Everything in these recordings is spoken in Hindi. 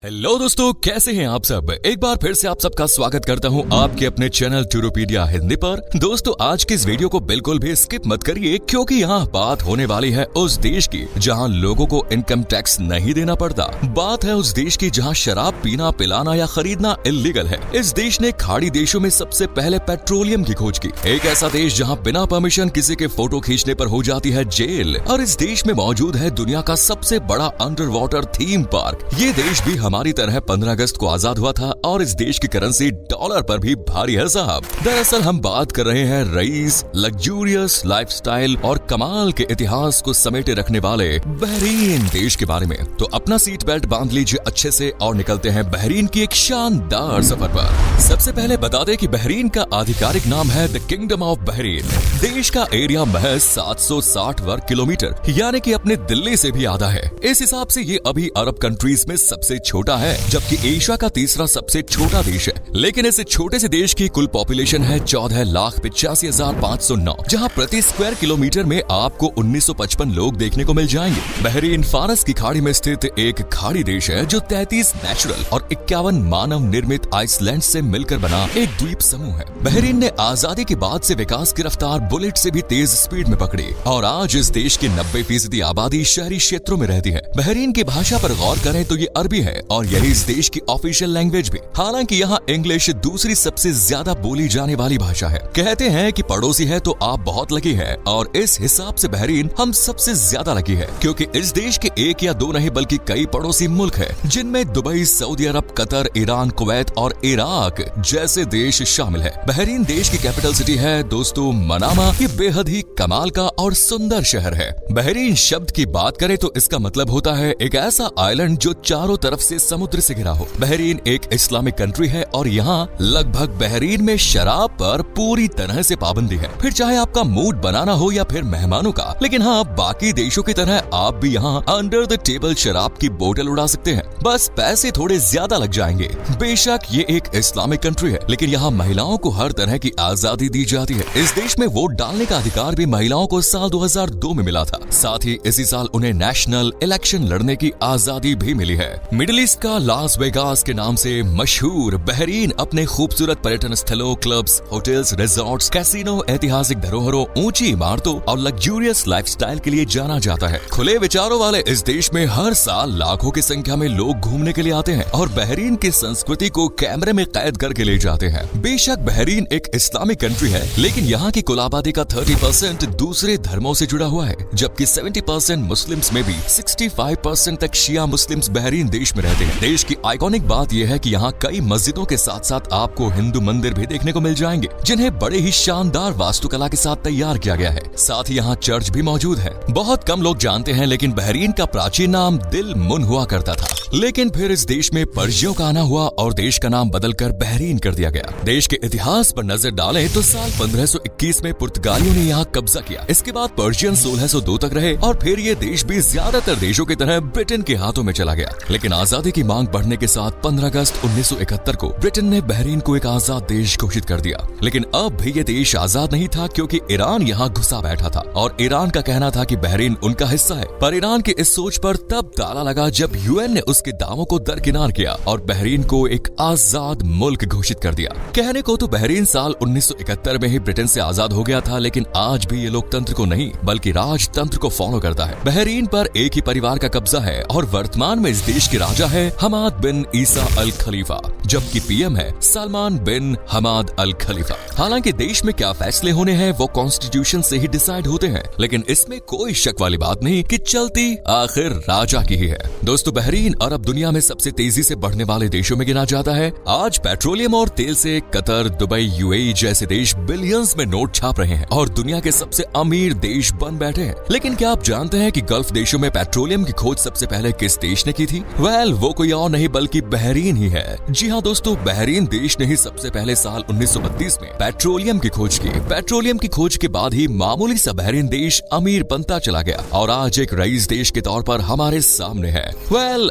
हेलो दोस्तों, कैसे हैं आप सब। एक बार फिर से आप सबका स्वागत करता हूं आपके अपने चैनल टूरोपीडिया हिंदी पर। दोस्तों, आज की इस वीडियो को बिल्कुल भी स्किप मत करिए, क्योंकि यहाँ बात होने वाली है उस देश की जहाँ लोगों को इनकम टैक्स नहीं देना पड़ता। बात है उस देश की जहाँ शराब पीना, पिलाना या खरीदना इलीगल है। इस देश ने खाड़ी देशों में सबसे पहले पेट्रोलियम की खोज की। एक ऐसा देश जहाँ बिना परमिशन किसी के फोटो खींचने पर हो जाती है जेल। और इस देश में मौजूद है दुनिया का सबसे बड़ा अंडर वाटर थीम पार्क। ये देश भी हमारी तरह 15 अगस्त को आजाद हुआ था और इस देश की करेंसी डॉलर पर भी भारी है साहब। दरअसल हम बात कर रहे हैं रईस, लग्जूरियस लाइफस्टाइल और कमाल के इतिहास को समेटे रखने वाले बहरीन देश के बारे में। तो अपना सीट बेल्ट बांध लीजिए अच्छे से और निकलते हैं बहरीन की एक शानदार सफर पर। सबसे पहले बता दें कि बहरीन का आधिकारिक नाम है द किंगडम ऑफ बहरीन। देश का एरिया महज 760 वर्ग किलोमीटर, यानी कि अपने दिल्ली से भी आधा है। इस हिसाब से ये अभी अरब कंट्रीज में सबसे छोटा है, जबकि एशिया का तीसरा सबसे छोटा देश है। लेकिन इस छोटे से देश की कुल पॉपुलेशन है 14,85,509, जहां प्रति स्क्वायर किलोमीटर में आपको 1955 लोग देखने को मिल जाएंगे। बहरीन फारस की खाड़ी में स्थित एक खाड़ी देश है जो 33 नेचुरल और 51 मानव निर्मित आइसलैंड से मिलकर बना एक द्वीप समूह है। बहरीन ने आजादी के बाद से विकास की रफ्तार बुलेट से भी तेज स्पीड में पकड़ी और आज इस देश की 90% आबादी शहरी क्षेत्रों में रहती है। बहरीन की भाषा पर गौर करें तो ये अरबी है और यही इस देश की ऑफिशियल लैंग्वेज भी। हालांकि यहाँ इंग्लिश दूसरी सबसे ज्यादा बोली जाने वाली भाषा है। कहते हैं कि पड़ोसी है तो आप बहुत लकी है, और इस हिसाब से बहरीन हम सबसे ज्यादा लकी है, क्योंकि इस देश के एक या दो नहीं बल्कि कई पड़ोसी मुल्क है, जिनमें दुबई, सऊदी अरब, कतर, ईरान, कुवैत और इराक जैसे देश शामिल है। बहरीन देश की कैपिटल सिटी है दोस्तों मनामा। ये बेहद ही कमाल का और सुंदर शहर है। बहरीन शब्द की बात करें तो इसका मतलब होता है एक ऐसा आइलैंड जो चारों तरफ से समुद्र से घिरा हो। बहरीन एक इस्लामिक कंट्री है और यहाँ लगभग बहरीन में शराब पर पूरी तरह से पाबंदी है, फिर चाहे आपका मूड बनाना हो या फिर मेहमानों का। लेकिन हाँ, बाकी देशों की तरह आप भी यहाँ अंडर द टेबल शराब की बोतल उड़ा सकते हैं, बस पैसे थोड़े ज्यादा लग जाएंगे। बेशक ये एक इस्लामिक कंट्री है, लेकिन यहाँ महिलाओं को हर तरह की आजादी दी जाती है। इस देश में वोट डालने का अधिकार भी महिलाओं को साल 2002 में मिला था। साथ ही इसी साल उन्हें नेशनल इलेक्शन लड़ने की आजादी भी मिली है। मिडिल ईस्ट का लास वेगास के नाम से मशहूर बहरीन अपने खूबसूरत पर्यटन स्थलों, क्लब्स, होटल्स, रिजॉर्ट्स, कैसीनो, ऐतिहासिक धरोहरों, ऊंची इमारतों और लग्जूरियस लाइफस्टाइल के लिए जाना जाता है। खुले विचारों वाले इस देश में हर साल लाखों की संख्या में लोग घूमने के लिए आते हैं और बहरीन की संस्कृति को कैमरे में कैद करके ले जाते हैं। बेशक बहरीन एक इस्लामिक कंट्री है, लेकिन यहाँ की कुल आबादी का 30% दूसरे धर्मों से जुड़ा हुआ है, जबकि 70% मुस्लिम्स में भी 65% तक शिया मुस्लिम्स बहरीन देश में रहते हैं। देश की आइकॉनिक बात यह है कि यहाँ कई मस्जिदों के साथ साथ आपको हिंदू मंदिर भी देखने को मिल जाएंगे, जिन्हें बड़े ही शानदार वास्तुकला के साथ तैयार किया गया है। साथ ही यहाँ चर्च भी मौजूद है। बहुत कम लोग जानते हैं, लेकिन बहरीन का प्राचीन नाम दिल मुन हुआ करता था, लेकिन फिर इस देश में पर्शियों का आना हुआ और देश का नाम बदलकर बहरीन कर दिया गया। देश के इतिहास पर नजर डालें तो साल 1521 में पुर्तगालियों ने यहाँ कब्जा किया। इसके बाद पर्शियन 1602 तक रहे और फिर ये देश भी ज्यादातर देशों की तरह ब्रिटेन के हाथों में चला गया। लेकिन आजादी की मांग बढ़ने के साथ 15 अगस्त 1971 को ब्रिटेन ने बहरीन को एक आजाद देश घोषित कर दिया। लेकिन अब भी ये देश आजाद नहीं था, क्योंकि ईरान यहाँ घुसा बैठा था और ईरान का कहना था कि बहरीन उनका हिस्सा है। पर ईरान की इस सोच पर तब ताला लगा जब यूएन ने उसके दावों को दरकिनार किया और बहरीन को एक आजाद मुल्क घोषित कर दिया। कहने को तो बहरीन साल 1971 में ही ब्रिटेन से आजाद हो गया था, लेकिन आज भी ये लोकतंत्र को नहीं बल्कि राजतंत्र को फॉलो करता है। बहरीन पर एक ही परिवार का कब्जा है और वर्तमान में इस देश के राजा है हमाद बिन ईसा अल खलीफा, जबकि पीएम है सलमान बिन हमाद अल खलीफा। हालांकि देश में क्या फैसले होने हैं वो कॉन्स्टिट्यूशन से ही डिसाइड होते हैं, लेकिन इसमें कोई शक वाली बात नहीं कि चलती आखिर राजा की ही है। दोस्तों, बहरीन अरब दुनिया में सबसे तेजी से बढ़ने वाले देशों में गिना जाता है। आज पेट्रोलियम और तेल से कतर, दुबई, यूएई जैसे देश बिलियंस में नोट छाप रहे हैं और दुनिया के सबसे अमीर देश बन बैठे हैं। लेकिन क्या आप जानते हैं कि गल्फ देशों में पेट्रोलियम की खोज सबसे पहले किस देश ने की थी? वो कोई और नहीं बल्कि बहरीन ही है। जी जी हाँ दोस्तों, बहरीन देश ने ही सबसे पहले साल 1932 में पेट्रोलियम की खोज की। पेट्रोलियम की खोज के बाद ही मामूली सा बहरीन देश अमीर बनता चला गया और आज एक रईस देश के तौर पर हमारे सामने है।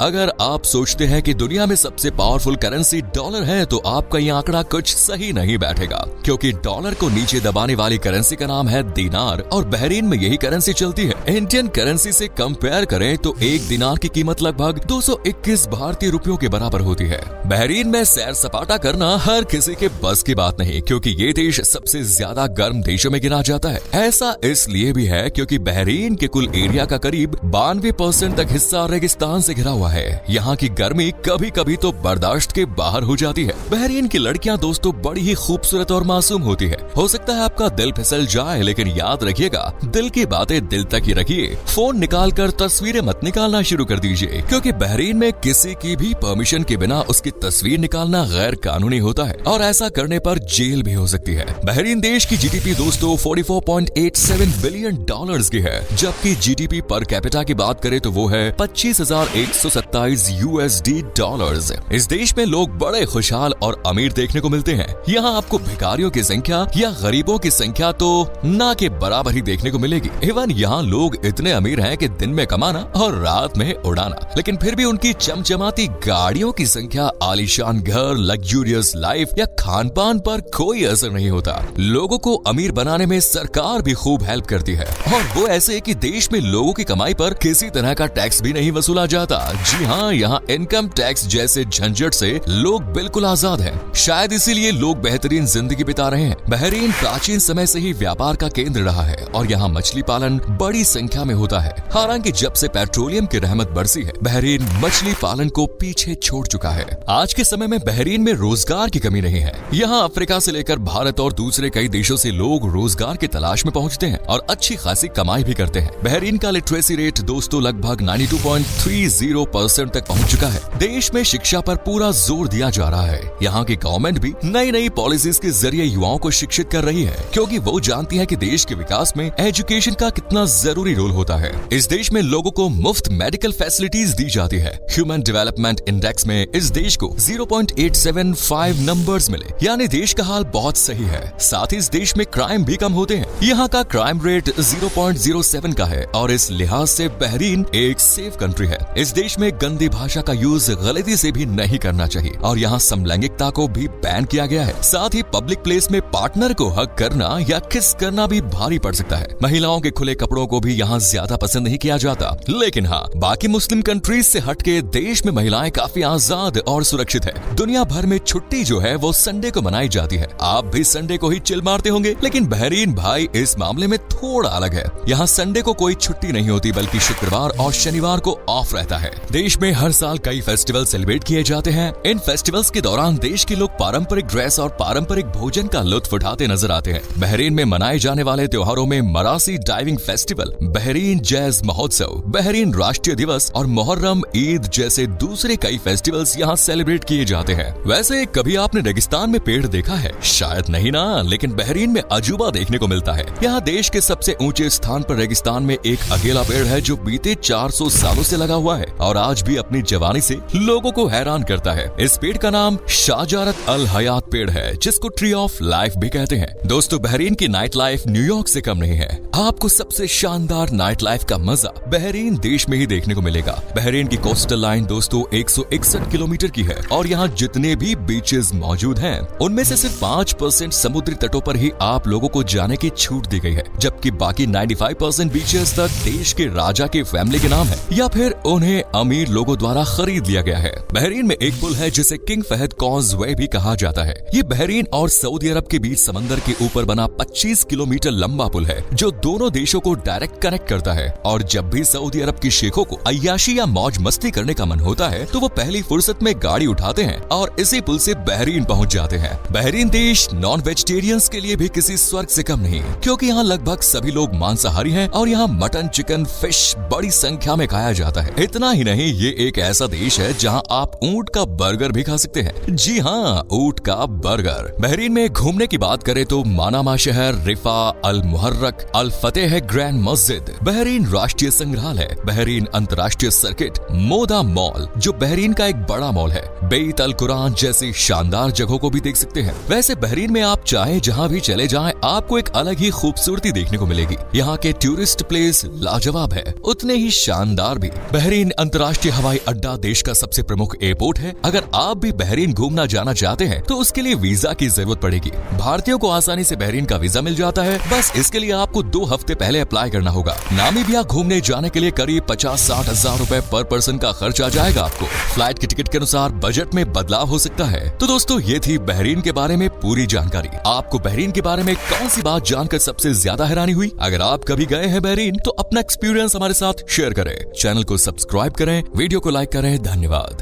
अगर आप सोचते हैं कि दुनिया में सबसे पावरफुल करेंसी डॉलर है तो आपका ये आंकड़ा कुछ सही नहीं बैठेगा, क्योंकि डॉलर को नीचे दबाने वाली करेंसी का नाम है दिनार और बहरीन में यही करेंसी चलती है। इंडियन करेंसी से कंपेयर करें तो एक दिनार की कीमत लगभग 221 भारतीय रुपयों के बराबर होती है। बहरीन में सैर सपाटा करना हर किसी के बस की बात नहीं, क्योंकि ये देश सबसे ज्यादा गर्म देशों में गिना जाता है। ऐसा इसलिए भी है क्योंकि बहरीन के कुल एरिया का करीब 92% तक हिस्सा रेगिस्तान से घिरा हुआ है। यहाँ की गर्मी कभी कभी तो बर्दाश्त के बाहर हो जाती है। बहरीन की लड़कियां दोस्तों बड़ी ही खूबसूरत और मासूम होती है। हो सकता है आपका दिल फिसल जाए, लेकिन याद रखिएगा, दिल की बातें दिल तक ही रखिए। फोन निकाल कर तस्वीरें मत निकालना शुरू कर दीजिए, क्योंकि बहरीन में किसी की भी परमिशन के बिना उसकी तस्वीर निकालना गैर कानूनी होता है और ऐसा करने पर जेल भी हो सकती है। बहरीन देश की जीडीपी दोस्तों 44.87 बिलियन डॉलर्स की है, जबकि जीडीपी पर कैपिटा की बात करें तो वो है 25,127 यूएसडी डॉलर्स। इस देश में लोग बड़े खुशहाल और अमीर देखने को मिलते हैं। यहाँ आपको भिखारियों की संख्या या गरीबों की संख्या तो ना के बराबर ही देखने को मिलेगी। इवन यहाँ लोग इतने अमीर हैं कि दिन में कमाना और रात में उड़ाना, लेकिन फिर भी उनकी चमचमाती गाड़ियों की संख्या, आलीशान घर, लग्जूरियस लाइफ या खान पान पर कोई असर नहीं होता। लोगों को अमीर बनाने में सरकार भी खूब हेल्प करती है, और वो ऐसे कि देश में लोगों की कमाई पर किसी तरह का टैक्स भी नहीं वसूला जाता। जी हाँ, यहाँ इनकम टैक्स जैसे झंझट से लोग बिल्कुल आजाद हैं। शायद इसीलिए लोग बेहतरीन जिंदगी बिता रहे हैं। बहरीन प्राचीन समय से ही व्यापार का केंद्र रहा है और यहाँ मछली पालन बड़ी संख्या में होता है। हालांकि जब से पेट्रोलियम की रहमत बरसी है, बहरीन मछली पालन को पीछे छोड़ चुका है। आज के समय में बहरीन में रोजगार की कमी नहीं है। यहाँ अफ्रीका से लेकर भारत और दूसरे कई देशों से लोग रोजगार की तलाश में पहुँचते हैं और अच्छी खासी कमाई भी करते हैं। बहरीन का लिटरेसी रेट दोस्तों लगभग 92.30% तक पहुँच चुका है। देश में शिक्षा पर पूरा जोर दिया जा रहा है। यहाँ की गवर्नमेंट भी नई नई पॉलिसीज के जरिए युवाओं को शिक्षित कर रही है, क्योंकि वो जानती है कि देश के विकास में एजुकेशन का कितना जरूरी रोल होता है। इस देश में लोगों को मुफ्त मेडिकल फैसिलिटीज दी जाती है। ह्यूमन डेवलपमेंट इंडेक्स में इस देश को 0.875 नंबर्स मिले, यानी देश का हाल बहुत सही है। साथ ही इस देश में क्राइम भी कम होते हैं। यहाँ का क्राइम रेट 0.07 का है और इस लिहाज से बहरीन एक सेफ कंट्री है। इस देश में गंदी भाषा का यूज गलती से भी नहीं करना चाहिए और यहाँ समलैंगिकता को भी बैन किया गया है। साथ ही पब्लिक प्लेस में पार्टनर को हक करना या किस करना भी भारी पड़ सकता है। महिलाओं के खुले कपड़ों को भी यहाँ ज्यादा पसंद नहीं किया जाता। लेकिन हाँ, बाकी मुस्लिम कंट्रीज से हटके देश में महिलाएं काफी आजाद और सुरक्षित है। दुनिया भर में छुट्टी जो है वो संडे को मनाई जाती है। आप भी संडे को ही चिल मारते होंगे, लेकिन बहरीन भाई इस मामले में थोड़ा अलग है। यहाँ संडे को कोई छुट्टी नहीं होती, बल्कि शुक्रवार और शनिवार को ऑफ रहता है। देश में हर साल कई फेस्टिवल सेलिब्रेट किए जाते हैं। इन फेस्टिवल्स के दौरान देश के लोग पारंपरिक ड्रेस और पारंपरिक भोजन का लुत्फ उठाते नजर आते हैं। बहरीन में मनाए जाने वाले त्योहारों में मरासी डाइविंग फेस्टिवल, बहरीन जैज महोत्सव, बहरीन राष्ट्रीय दिवस और मुहर्रम ईद जैसे दूसरे कई फेस्टिवल्स यहाँ सेलिब्रेट किए जाते हैं। वैसे कभी आपने रेगिस्तान में पेड़ देखा है? शायद नहीं ना, लेकिन बहरीन में अजूबा देखने को मिलता है। यहाँ देश के सबसे ऊंचे स्थान पर रेगिस्तान में एक अकेला पेड़ है जो बीते 400 सालों से लगा हुआ है और आज भी अपनी जवानी से लोगों को हैरान करता है। इस पेड़ का नाम शाजारत अल हयात पेड़ है, जिसको ट्री ऑफ लाइफ भी कहते हैं। दोस्तों, बहरीन की नाइट लाइफ न्यूयॉर्क से कम नहीं है। आपको सबसे शानदार नाइट लाइफ का मजा बहरीन देश में ही देखने को मिलेगा। बहरीन की कोस्टल लाइन दोस्तों 161 किलोमीटर की है और यहाँ जितने भी बीचेस मौजूद हैं, उनमें से सिर्फ 5% समुद्री तटों पर ही आप लोगों को जाने की छूट दी गई है, जबकि बाकी 95% बीचेस तक देश के राजा के फैमिली के नाम है या फिर उन्हें अमीर लोगों द्वारा खरीद लिया गया है। बहरीन में एक पुल है जिसे किंग फहद कॉजवे भी कहा जाता है। ये बहरीन और सऊदी अरब के बीच समंदर के ऊपर बना 25 किलोमीटर लंबा पुल है जो दोनों देशों को डायरेक्ट कनेक्ट करता है। और जब भी सऊदी अरब के शेखों को अय्याशी या मौज मस्ती करने का मन होता है तो वो पहली फुर्सत में गाड़ी उठाते हैं और इसी पुल से बहरीन पहुंच जाते हैं। बहरीन देश नॉन वेजिटेरियंस के लिए भी किसी स्वर्ग से कम नहीं, क्योंकि यहाँ लगभग सभी लोग मांसाहारी हैं और यहाँ मटन, चिकन, फिश बड़ी संख्या में खाया जाता है। इतना ही नहीं, ये एक ऐसा देश है जहाँ आप ऊंट का बर्गर भी खा सकते हैं। जी हाँ, ऊंट का बर्गर। बहरीन में घूमने की बात करें तो मानामा शहर, रिफा, अल मुहर्रक, अल फतेह ग्रैंड मस्जिद, बहरीन राष्ट्रीय संग्रहालय, बहरीन अंतर्राष्ट्रीय सर्किट, मोदा मॉल जो बहरीन का एक बड़ा मॉल है, बे मस्जिद, अल कुरान जैसी शानदार जगहों को भी देख सकते हैं। वैसे बहरीन में आप चाहे जहाँ भी चले जाएं, आपको एक अलग ही खूबसूरती देखने को मिलेगी। यहाँ के टूरिस्ट प्लेस लाजवाब है, उतने ही शानदार भी। बहरीन अंतर्राष्ट्रीय हवाई अड्डा देश का सबसे प्रमुख एयरपोर्ट है। अगर आप भी बहरीन घूमना जाना चाहते हैं तो उसके लिए वीजा की जरूरत पड़ेगी। भारतीयों को आसानी से बहरीन का वीजा मिल जाता है, बस इसके लिए आपको 2 हफ्ते पहले अप्लाई करना होगा। नामीबिया घूमने जाने के लिए करीब 50-60 हजार रुपए पर पर्सन का खर्च आ जाएगा आपको। फ्लाइट की टिकट के अनुसार बजट में बदलाव हो सकता है। तो दोस्तों, ये थी बहरीन के बारे में पूरी जानकारी। आपको बहरीन के बारे में कौन सी बात जानकर सबसे ज्यादा हैरानी हुई? अगर आप कभी गए हैं बहरीन तो अपना एक्सपीरियंस हमारे साथ शेयर करें। चैनल को सब्सक्राइब करें, वीडियो को लाइक करें। धन्यवाद।